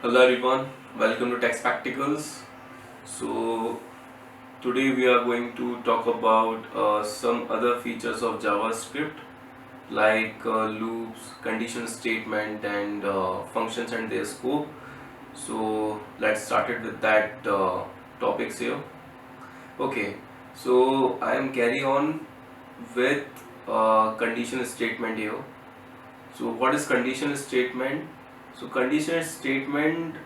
Hello everyone, welcome to Tech Spectacles. So today we are going to talk about some other features of JavaScript like loops, conditional statement and functions and their scope. So let's start it with that topics here. Okay, so I am carry on with conditional statement here. So what is conditional statement? So conditional statement,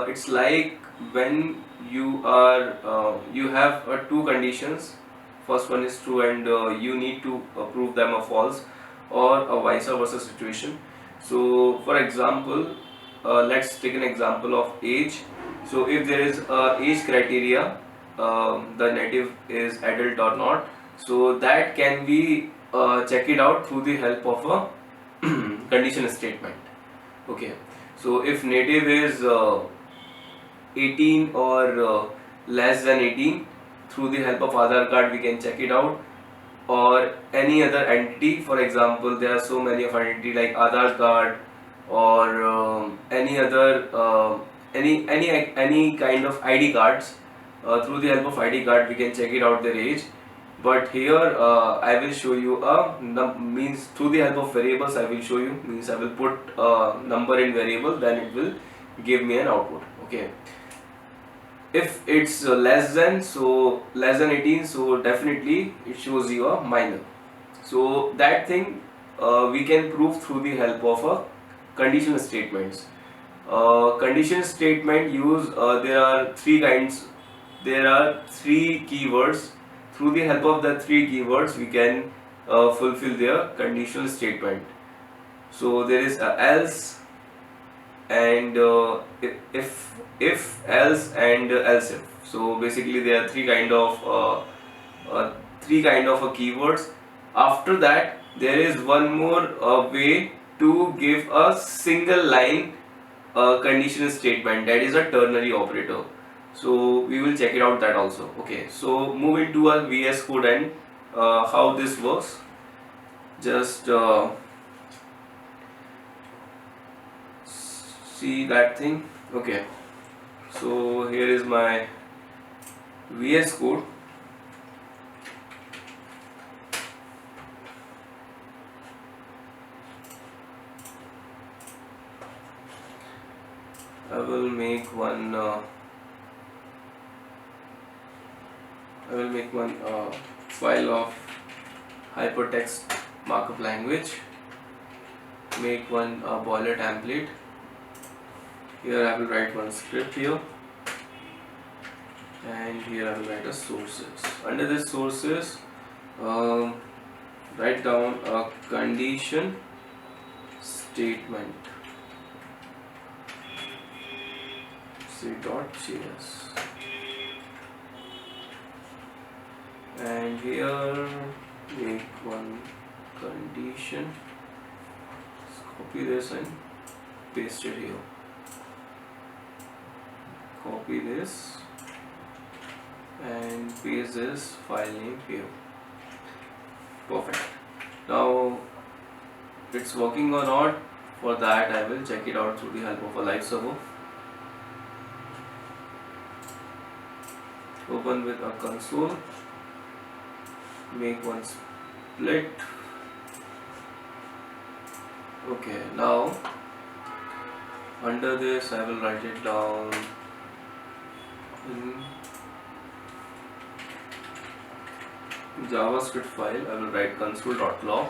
it's like when you have two conditions. First one is true and you need to prove them a false, or a vice versa situation. So for example, let's take an example of age. So if there is a age criteria, the native is adult or not. So that can be check it out through the help of a conditional statement. Okay, so if native is 18 or less than 18, through the help of Aadhaar card we can check it out, or any other entity. For example, there are so many of entity like Aadhaar card or any other any kind of ID cards. Through the help of ID card we can check it out their age. But here I will show you means through the help of variables. I will show you, means I will put a number in variable, then it will give me an output. Okay, if it's less than, so less than 18, so definitely it shows you a minor. So that thing we can prove through the help of a conditional statements. Conditional statement use, there are three kinds, there are three keywords. Through the help of the three keywords we can fulfill their conditional statement. So there is a else and if else and else if. So basically there are three kind of keywords. After that there is one more way to give a single line conditional statement, that is a ternary operator. So we will check it out that also. Okay, so move into a VS Code and how this works. Just see that thing. Okay, so here is my VS Code. I will make one file of hypertext markup language, make one boiler template. Here I will write one script here, and here I will write a sources. Under this sources, write down a condition statement c.js, and here make one condition. Let's copy this and paste it here. Copy this and paste this file name here. Perfect. Now it's working or not. For that I will check it out through the help of a live server. Open with a console, make one split. Okay, now under this I will write it down in JavaScript file. I will write console.log.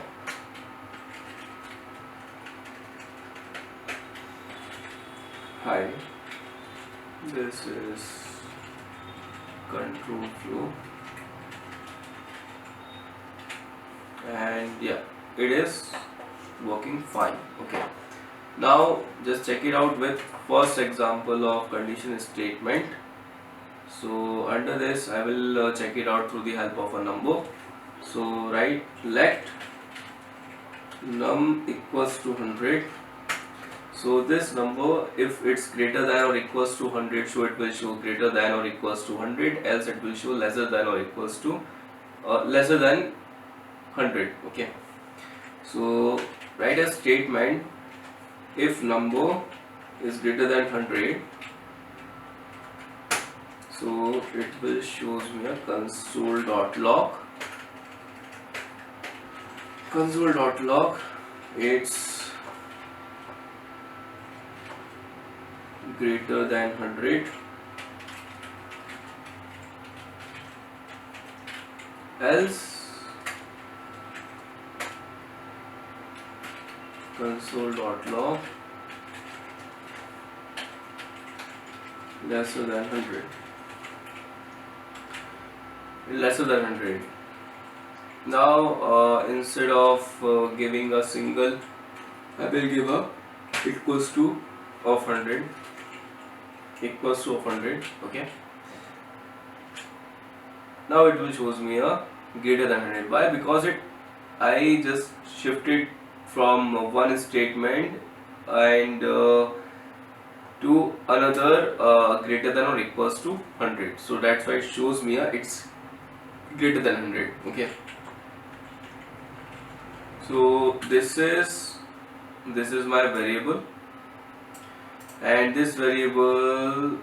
Hi, this is control flow, and yeah, it is working fine. Okay, now just check it out with first example of conditional statement. So under this I will check it out through the help of a number. So write let num equals to 100. So this number, if it's greater than or equals to 100, so it will show greater than or equals to 100, else it will show lesser than or equals to lesser than 100. Okay, so write a statement if number is greater than 100, so it will shows me a console.log. Console.log, it's greater than 100, else console.log lesser than 100. Lesser than 100. Now instead of giving a single, I will give a equals to of 100, equals to of 100. Okay. Now it will shows me a greater than 100. Why? Because I just shifted from one statement and to another greater than or equals to 100. So that's why it shows me it's greater than 100. Okay. So this is my variable, and this variable,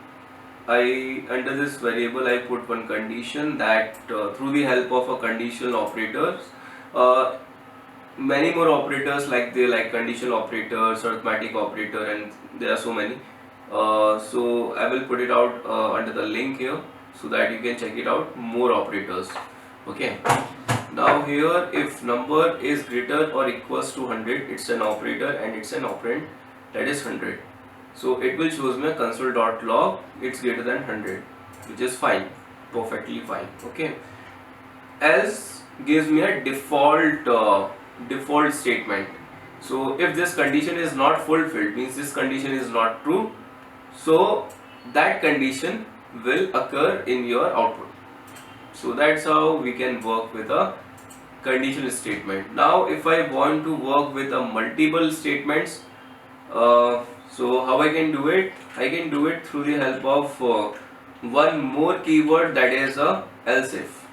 under this variable I put one condition that through the help of a conditional operators, many more operators like conditional operators, arithmetic operator, and there are so many. So I will put it out under the link here so that you can check it out, more operators. Okay. Now here, if number is greater or equals to 100, it's an operator and it's an operand, that is 100. So it will shows me a console.log, it's greater than 100, which is fine, perfectly fine. Okay. Else gives me a default statement. So if this condition is not fulfilled, means this condition is not true, so that condition will occur in your output. So that's how we can work with a conditional statement. Now if I want to work with a multiple statements, so how I can do it? I can do it through the help of one more keyword, that is a else if.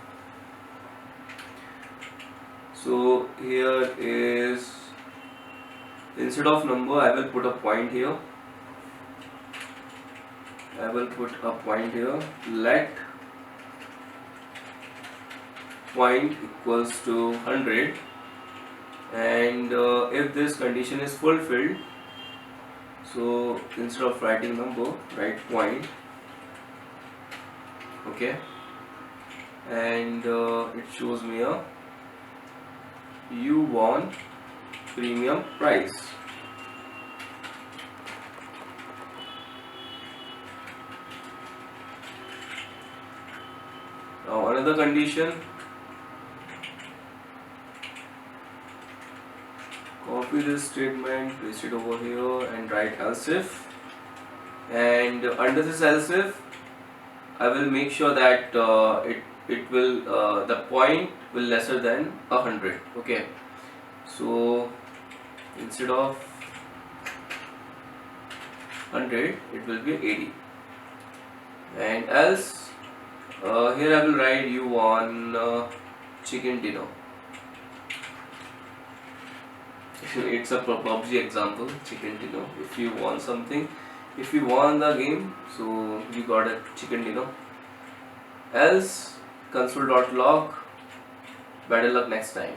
So here is, instead of number I will put a point here. I will put a point here. Let point equals to 100, and if this condition is fulfilled, so instead of writing number, write point. Okay. And it shows me a you won premium price. Now another condition, copy this statement, paste it over here and write else if, and under this else if I will make sure that it will the point will lesser than 100. Okay. So instead of 100 it will be 80, and else here I will write you won chicken dinner. It's a PUBG example, chicken dinner. If you won something, if you won the game, so you got a chicken dinner. Else console.log, better luck next time.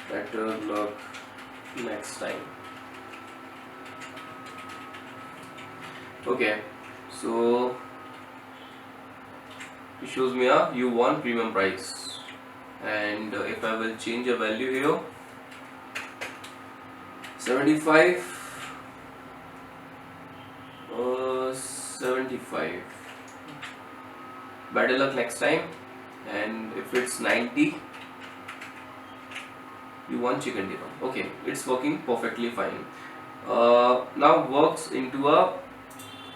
Better luck next time. Okay, so it shows me a you won premium price, and if I will change a value here, 75, 75, better luck next time, and if it's 90, you want chicken dinner. Okay, it's working perfectly fine. Now works into a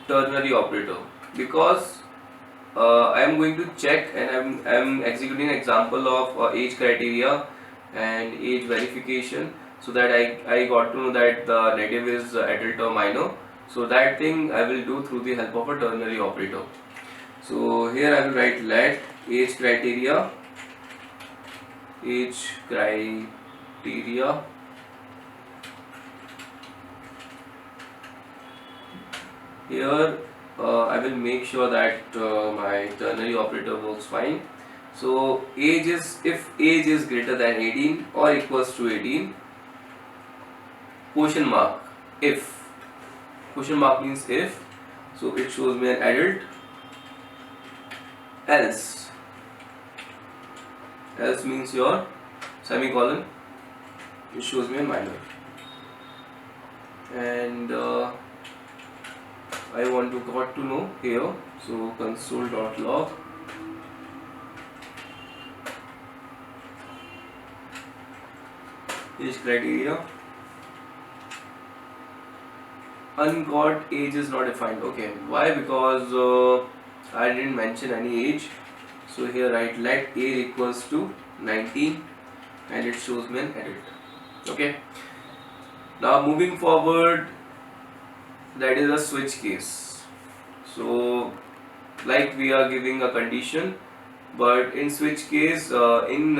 ternary operator, because I am going to check, and I am executing an example of age criteria and age verification, so that I got to know that the native is adult or minor. So that thing I will do through the help of a ternary operator. So here I will write let age criteria Here I will make sure that my ternary operator works fine. So age is, if age is greater than 18 or equals to 18, question mark, if, question mark means if, so it shows me an adult, else, else means your semicolon, it shows me a minor. And I want to got to know here, so console.log age criteria. Ungot age is not defined. Okay, why? Because I didn't mention any age. So here write let age equals to 19 and it shows me an adult. Okay, now moving forward, that is a switch case. So like we are giving a condition, but in switch case, in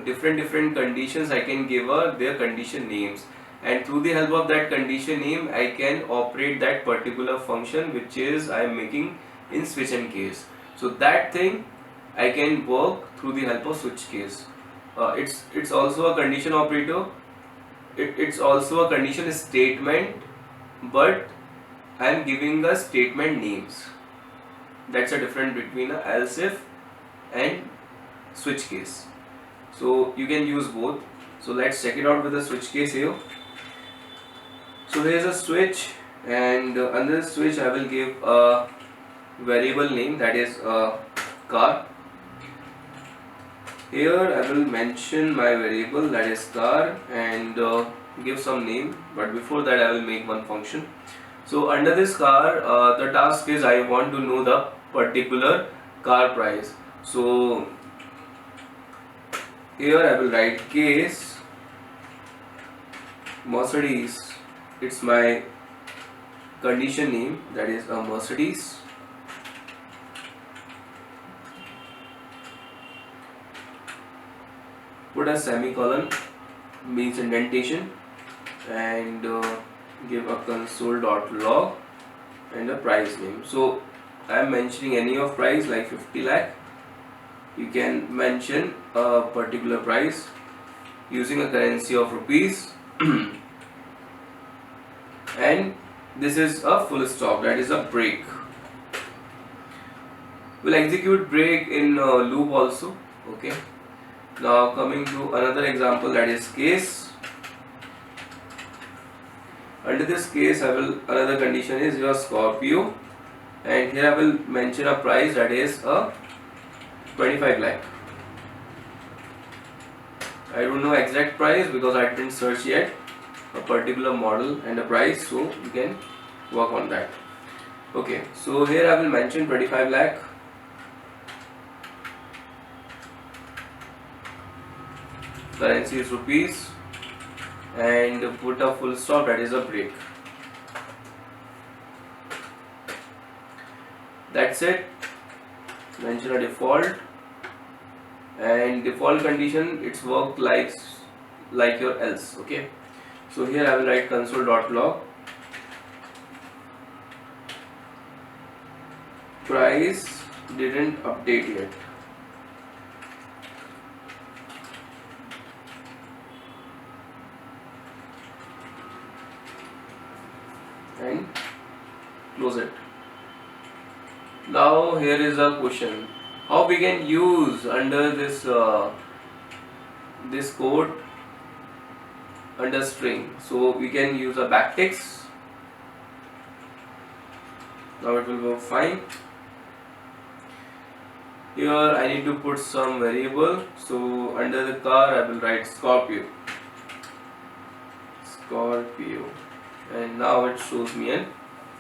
different conditions I can give their condition names, and through the help of that condition name I can operate that particular function which is I am making in switch and case. So that thing I can work through the help of switch case. It's also a condition operator, it's also a condition statement, but I am giving a statement names. That's a difference between a else if and switch case. So you can use both. So let's check it out with the switch case here. So here is a switch, and under the switch I will give a variable name, that is a car. Here I will mention my variable, that is car, and give some name, but before that I will make one function. So under this car, the task is I want to know the particular car price. So here I will write case Mercedes, it's my condition name, that is a Mercedes. Put a semicolon, means indentation, and give a console.log and a price name. So I am mentioning any of price like 50 lakh. You can mention a particular price using a currency of rupees and this is a full stop, that is a break. We'll execute break in loop also. Okay, now coming to another example, that is case. Under this case I will, another condition is your Scorpio, and here I will mention a price, that is a 25 lakh. I don't know exact price because I didn't search yet a particular model and a price, so you can work on that. Okay, so here I will mention 25 lakh. Currency is rupees, and put a full stop, that is a break. That's it. Mention a default, and default condition, it's worked like your else. Okay, so here I will write console.log price didn't update yet, and close it. Now here is a question, how we can use under this this code under string. So we can use a backticks. Now it will go fine. Here I need to put some variable, so under the car I will write Scorpio, and now it shows me an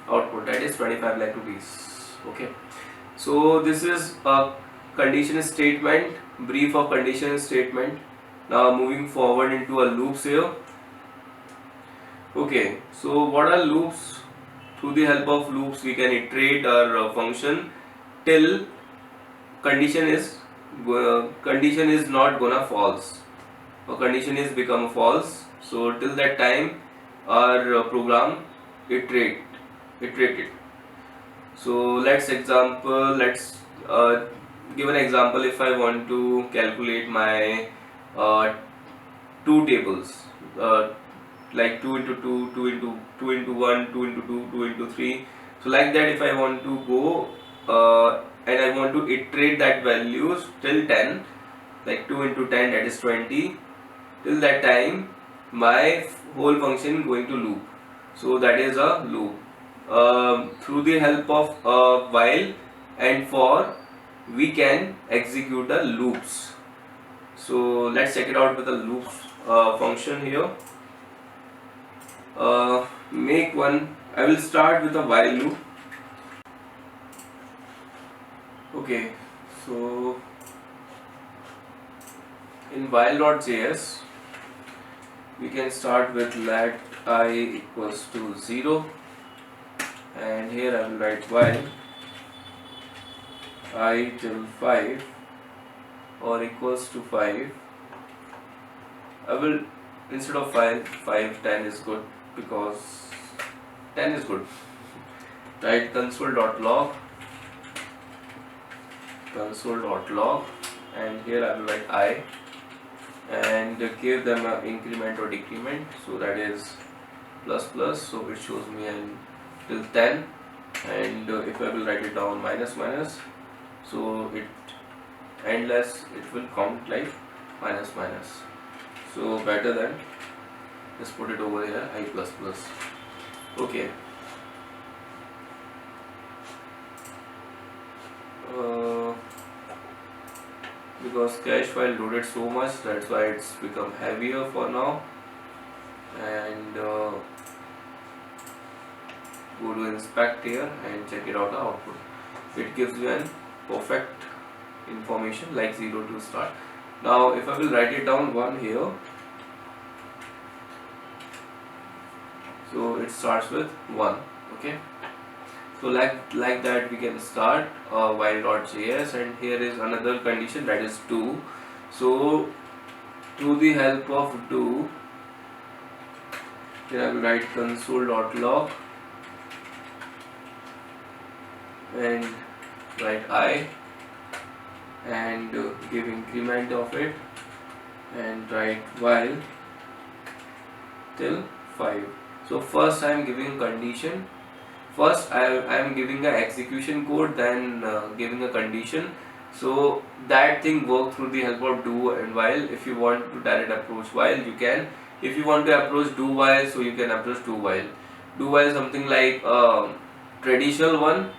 output, that is 25 lakh rupees. Okay, so this is a condition statement, brief of condition statement. Now moving forward into a loops here. Okay, so what are loops? Through the help of loops we can iterate our function till condition is not gonna false, or condition is become false. So till that time our program iterated. So let's give an example. If I want to calculate my uh, two tables, uh, like 2 into 2, 2 into 2 into 1, 2 into 2, 2 into 3. So like that, if I want to go and I want to iterate that values till 10, like 2 into 10, that is 20. Till that time my whole function going to loop. So that is a loop. Through the help of while and for, we can execute the loops. So let's check it out with the loops function here. Make one. I will start with a while loop. Okay, so in while.js we can start with let I equals to 0, and here I will write while I till 5 or equals to 5. I will, instead of 5, 10 is good, because 10 is good. Write console.log, and here I will write I, and give them an increment or decrement. So that is plus plus, so it shows me till 10, and if I will write it down minus minus, so it endless, it will count like minus minus. So better than just put it over here I plus plus. Okay. Because cache file loaded so much, that's why it's become heavier for now. And go to inspect here and check it out the output. It gives you an perfect information like 0 to start. Now if I will write it down 1 here, so it starts with 1. Okay, so like that we can start while.js, and here is another condition, that is do. So through the help of do, here I will write console.log and write I, and give increment of it, and write while till 5. So first I am giving condition. First I am giving a execution code, then giving a condition. So that thing work through the help of do and while. If you want to direct approach while, you can. If you want to approach do while, so you can approach do while. Do while is something like traditional one,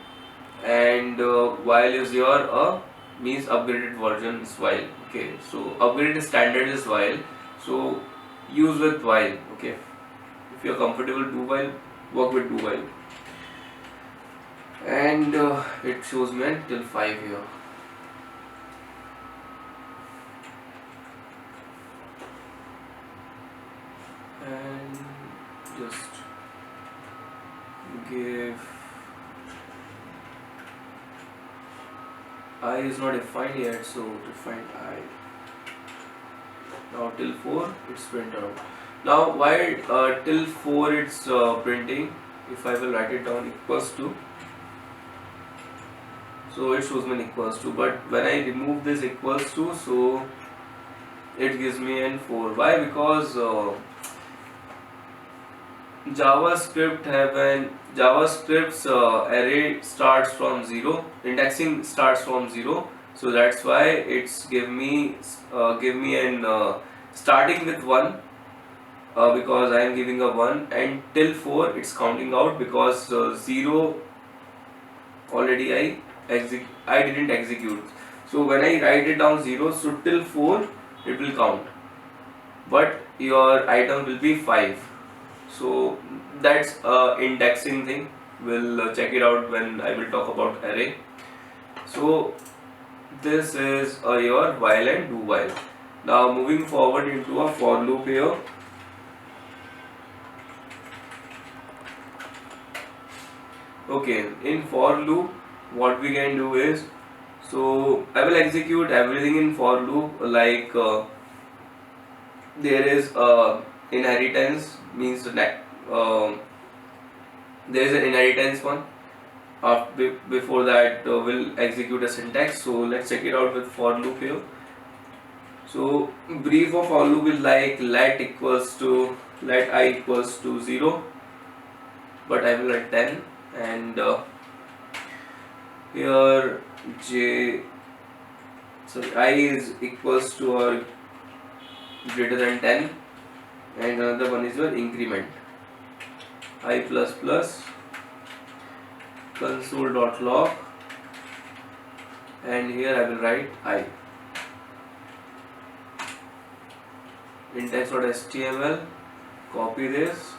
and while is your means upgraded version is while. Okay, so upgraded standard is while. So use with while. Okay, if you are comfortable do while, work with do while. And it shows me till 5 here. And just give I is not defined yet, so define I. Now till 4 it's printed out. Now why till 4 it's printing? If I will write it down equals to, so it shows me equals to, but when I remove this equals to, so it gives me an 4. Why? Because JavaScript's array starts from 0, indexing starts from 0, so that's why it's give me an starting with 1, because I am giving a 1, and till 4 it's counting out, because 0 already I didn't execute. So when I write it down 0, so till 4 it will count, but your item will be 5. So that's indexing thing. We'll check it out when I will talk about array. So this is your while and do while. Now moving forward into a for loop here. Okay, in for loop what we can do is, so I will execute everything in for loop, like there is inheritance, means there is an inheritance one, before that we'll execute a syntax. So let's check it out with for loop here. So brief of for loop is like let I equals to 0, but I will write 10, and here I is equals to or greater than 10, and another one is your increment I plus plus console.log, and here I will write I. Index.html, copy this,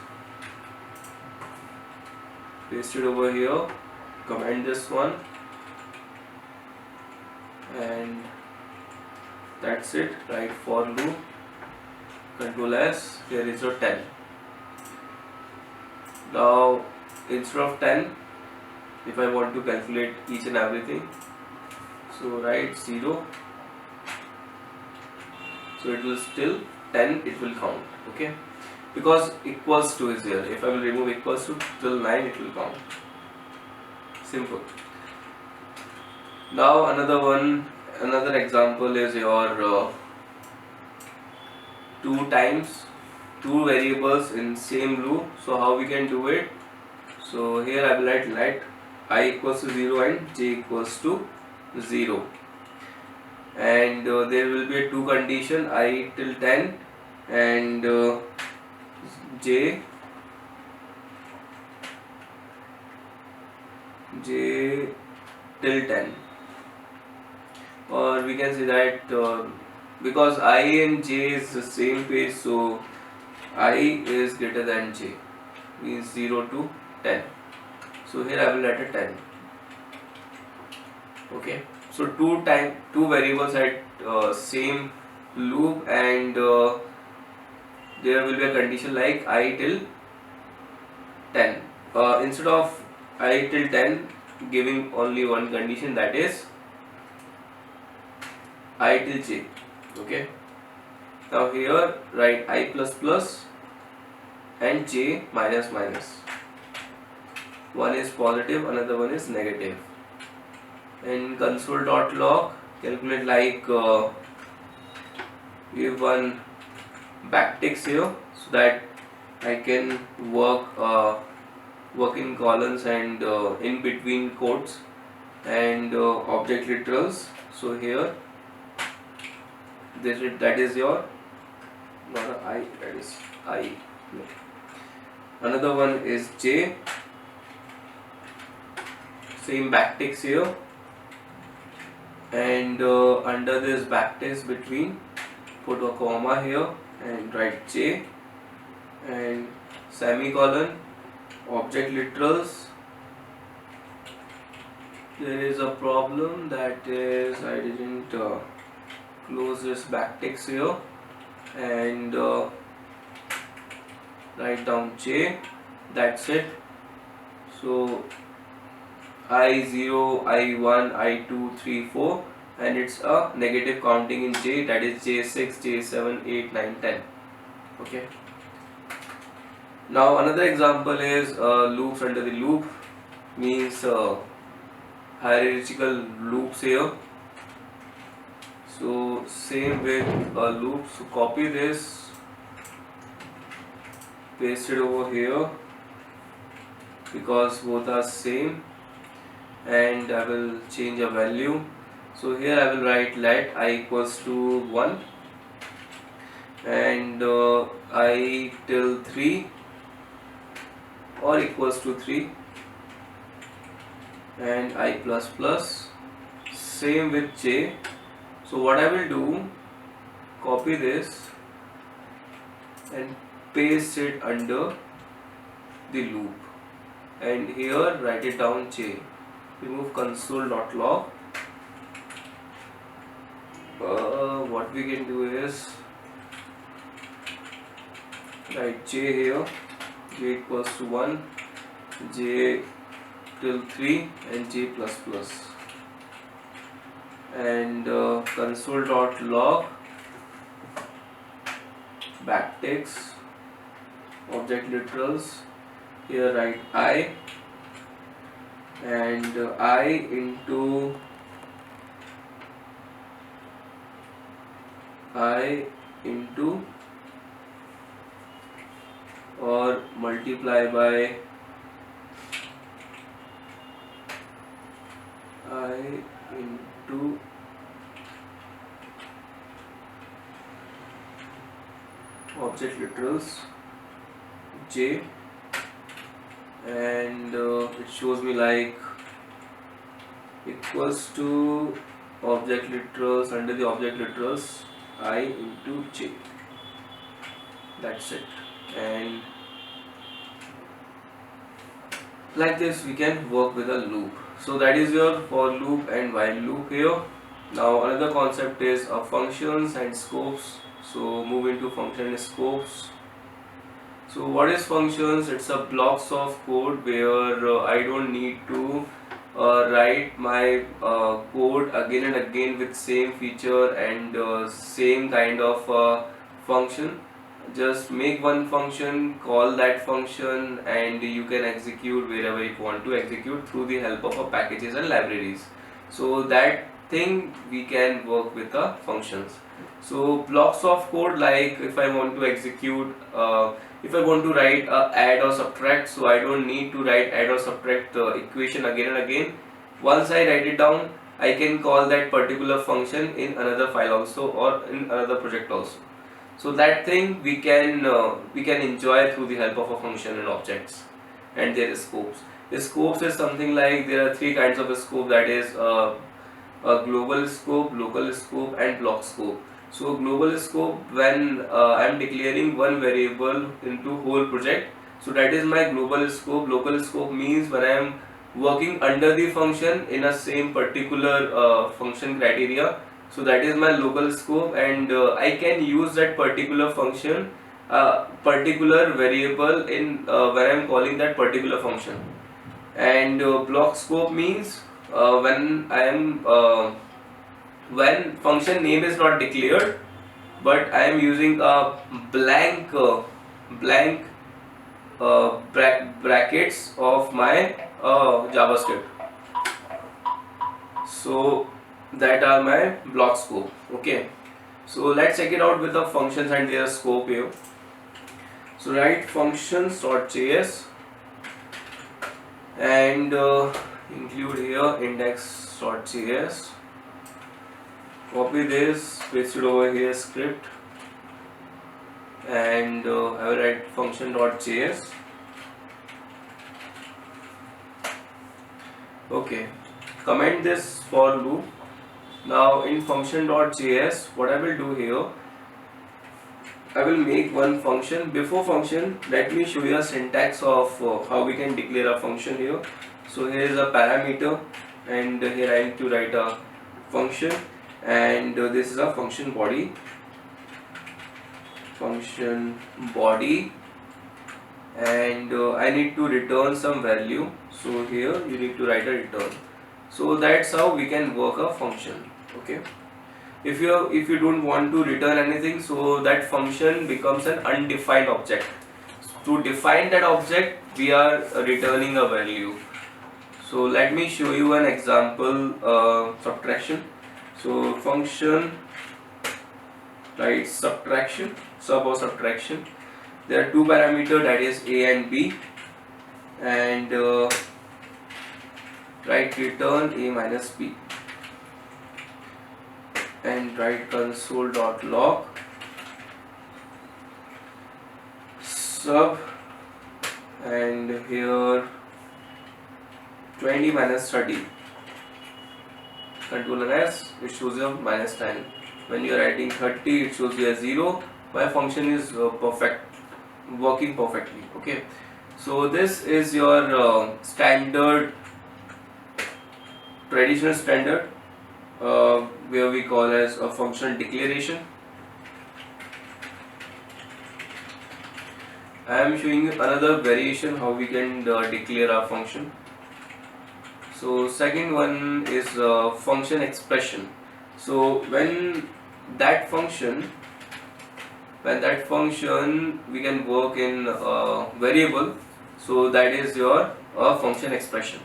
paste it over here, comment this one, and that's it. Write for loop, Control S, here is your 10. Now instead of 10, if I want to calculate each and everything, so write 0, so it will still 10, it will count, okay, because equals to is here. If I will remove equals to till 9, it will count. Simple. Now another example is your two variables in same loop. So how we can do it? So here I will write let I equals to 0 and j equals to 0, and there will be a two condition, I till 10 and j till 10, or we can say that because I and j is the same page, so I is greater than j, means 0 to 10. So here I will write a 10. Okay, so two variables at same loop, and there will be a condition like I till 10. Instead of I till 10, giving only one condition, that is I till j. Okay, now here write I plus plus and j minus minus. One is positive, another one is negative. And console.log, calculate like give one backticks here, so that I can work in columns and in between quotes and object literals. So here that is your not a I, that is I. Another one is j, same backticks here, and under this backticks between put a comma here and write j and semicolon, object literals. There is a problem, that is I didn't close this backticks here, and write down j, that's it. So I0, I1, I2, 3, 4, and it's a negative counting in j, that is j6, j7, 8, 9, 10. Okay. Now another example is loops under the loop, means hierarchical loops here. So same with a loop, so copy this, paste it over here, because both are same, and I will change a value. So here I will write let I equals to 1 and I till 3 or equals to 3, and I plus plus, same with j. So what I will do, copy this and paste it under the loop, and here write it down j. Remove console.log. What we can do is write j here, j equals to 1, j till 3, and j plus plus, and console.log backticks, object literals, here write I, and I into or multiply by I into object literals j, and it shows me like equals to object literals, under the object literals I into j. That's it. And like this we can work with a loop. So that is your for loop and while loop here. Now another concept is functions and scopes. So move into function and scopes. So what is functions? It's a blocks of code where I don't need to write my code again and again with same feature and same kind of function. Just make one function, call that function, and you can execute wherever you want to execute through the help of packages and libraries. So that thing we can work with the functions. So blocks of code, like if I want to execute if I want to write add or subtract, so I don't need to write add or subtract equation again and again. Once I write it down, I can call that particular function in another file also or in another project also. So that thing we can enjoy through the help of a function and objects. And there is scopes. The scopes is something like there are three kinds of a scope, that is a global scope, local scope, and block scope. So global scope, when I am declaring one variable into whole project, so that is my global scope. Local scope means when I am working under the function in a same particular function criteria, so that is my local scope, and I can use that particular function, particular variable in when I am calling that particular function. And block scope means when function name is not declared, but I am using a blank brackets of my JavaScript. So that are my block scope. Okay, so let's check it out with the functions and their scope here. So write functions.js and include here index.js. Copy this, paste it over here script, and I will write function.js. Okay, comment this for loop. Now in function.js, what I will do here, I will make one function. Before function, let me show you a syntax of how we can declare a function here. So here is a parameter, and here I need to write a function, and this is a function body, and I need to return some value. So here you need to write a return. So that's how we can work a function. Okay, if you don't want to return anything, so that function becomes an undefined object. To define that object, we are returning a value. So let me show you an example subtraction. So function, right, subtraction, sub or subtraction. There are two parameters, that is a and b, and write return a minus b, and write console.log sub, and here 20 minus 30, control and S, it shows you minus 10. When you are writing 30, it shows you a 0. My function is working perfectly. Okay, so this is your standard, traditional standard, where we call as a function declaration. I am showing you another variation how we can declare our function. So second one is function expression. So when that function we can work in variable, so that is your function expression.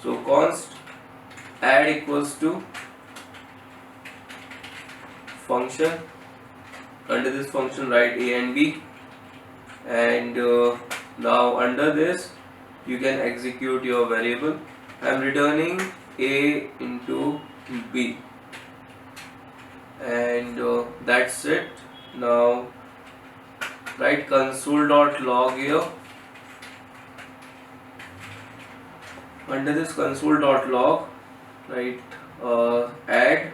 So const add equals to function. Under this function write a and b, and now under this you can execute your variable. I am returning a into b, and that's it. Now write console.log here. Under this console.log write add.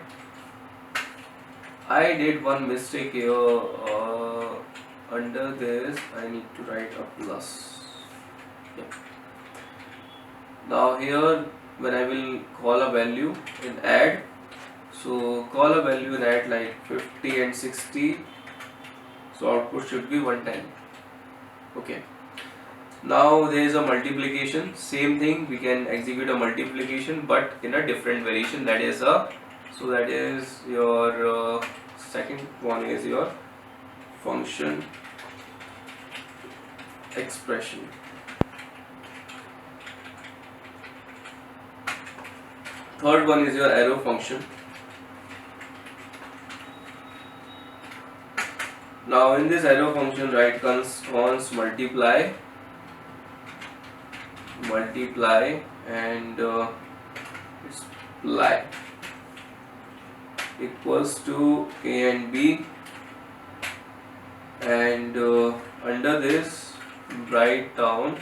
I did one mistake here. Under this I need to write a plus. Yeah. Now here when I will call a value in add, so call a value in add like 50 and 60, so output should be 110. Okay. Now there is a multiplication, same thing, we can execute a multiplication but in a different variation, that is your second one is your function expression. Third one is your arrow function. Now in this arrow function write const multiply and its ply equals to a and b, and under this write down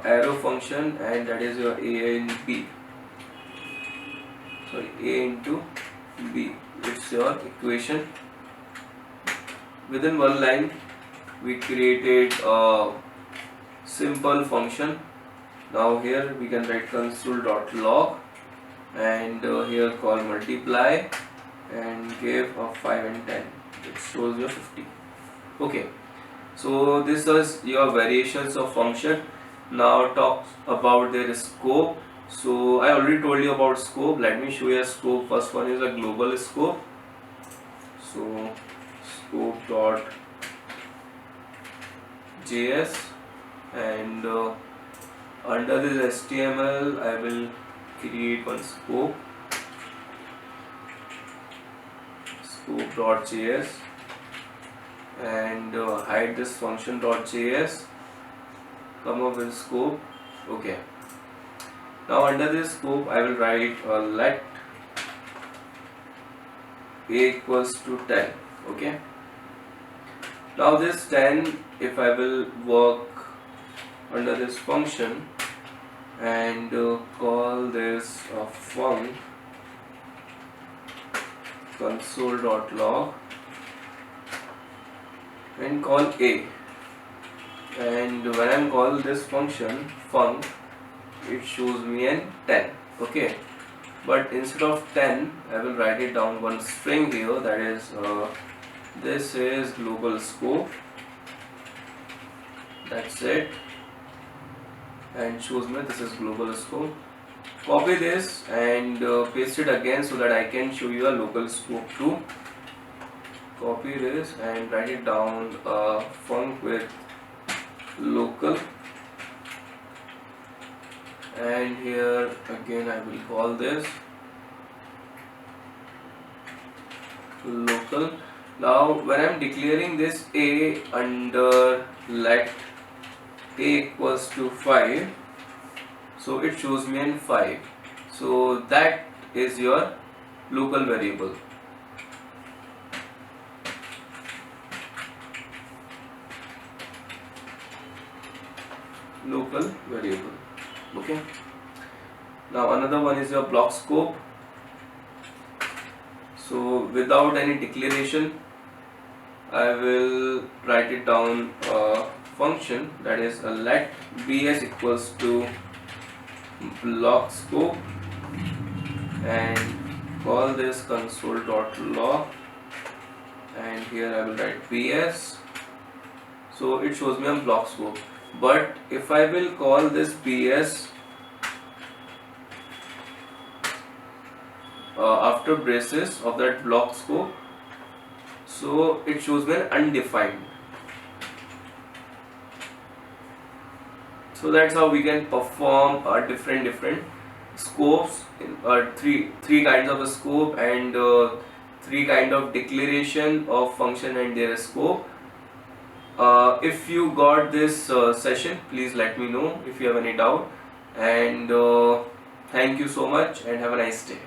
arrow function, and that is your a and b, sorry, a into b. It's your equation. Within one line we created a simple function. Now here we can write console.log and here call multiply and give a 5 and 10. It shows you 50. Okay, so this is your variations of function. Now talk about their scope. So I already told you about scope. Let me show you a scope. First one is a global scope. So scope.js, and under this HTML I will create one scope.js, and hide this function.js, come up with scope. Okay, now under this scope I will write let a equals to 10. Okay, now this 10, if I will work under this function and call this func console.log and call a, and when I call this function func, it shows me an 10. Okay, but instead of 10 I will write it down one string here, that is this is global scope, that's it, and shows me this is global scope. Copy this and paste it again so that I can show you a local scope too. Copy this and write it down func with local, and here again I will call this local. Now when I am declaring this a under let a equals to 5, so it shows me in 5, so that is your local variable. Okay, now another one is your block scope. So without any declaration I will write it down function, that is a let bs equals to block scope, and call this console.log, and here I will write bs, so it shows me a block scope. But if I will call this bs after braces of that block scope, so it shows me undefined. So that's how we can perform different scopes in three kinds of a scope, and three kind of declaration of function and their scope. If you got this session, please let me know if you have any doubt, and thank you so much and have a nice day.